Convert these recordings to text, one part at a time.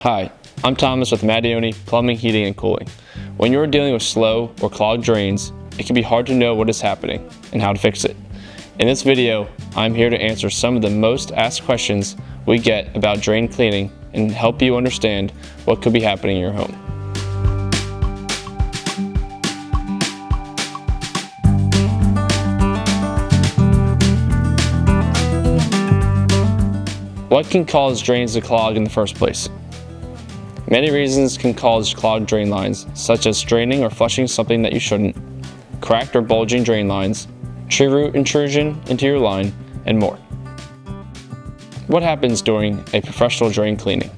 Hi, I'm Thomas with Mattioni Plumbing, Heating, and Cooling. When you're dealing with slow or clogged drains, it can be hard to know what is happening and how to fix it. In this video, I'm here to answer some of the most asked questions we get about drain cleaning and help you understand what could be happening in your home. What can cause drains to clog in the first place? Many reasons can cause clogged drain lines, such as draining or flushing something that you shouldn't, cracked or bulging drain lines, tree root intrusion into your line, and more. What happens during a professional drain cleaning?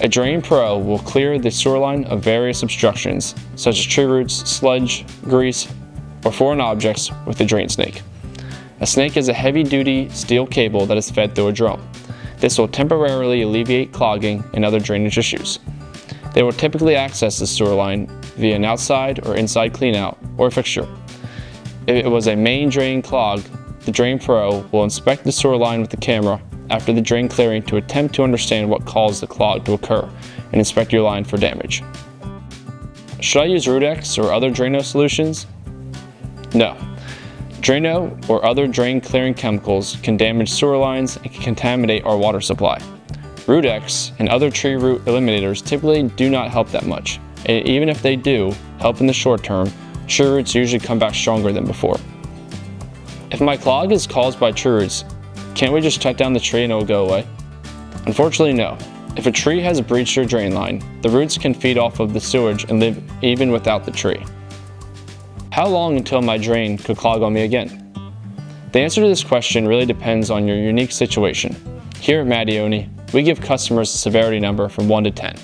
A drain pro will clear the sewer line of various obstructions, such as tree roots, sludge, grease, or foreign objects with a drain snake. A snake is a heavy-duty steel cable that is fed through a drum. This will temporarily alleviate clogging and other drainage issues. They will typically access the sewer line via an outside or inside cleanout or a fixture. If it was a main drain clog, the drain pro will inspect the sewer line with the camera after the drain clearing to attempt to understand what caused the clog to occur and inspect your line for damage. Should I use RootX or other Drano solutions? No. Drano or other drain clearing chemicals can damage sewer lines and can contaminate our water supply. RootX and other tree root eliminators typically do not help that much, and even if they do help in the short term, tree roots usually come back stronger than before. If my clog is caused by tree roots, can't we just cut down the tree and it will go away? Unfortunately, no. If a tree has breached your drain line, the roots can feed off of the sewage and live even without the tree. How long until my drain could clog on me again? The answer to this question really depends on your unique situation. Here at Mattioni, we give customers a severity number from 1 to 10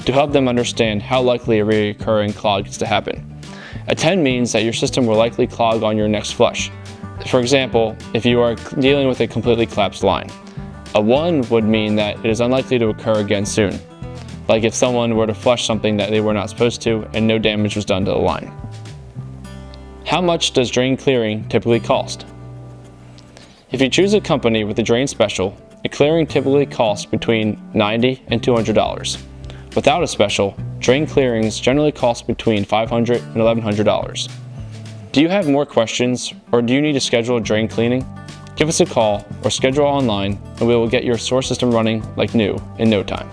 to help them understand how likely a recurring clog is to happen. A 10 means that your system will likely clog on your next flush. For example, if you are dealing with a completely collapsed line. A 1 would mean that it is unlikely to occur again soon, like if someone were to flush something that they were not supposed to and no damage was done to the line. How much does drain clearing typically cost? If you choose a company with a drain special, a clearing typically costs between $90 and $200. Without a special, drain clearings generally cost between $500 and $1,100. Do you have more questions, or do you need to schedule a drain cleaning? Give us a call or schedule online and we will get your sewer system running like new in no time.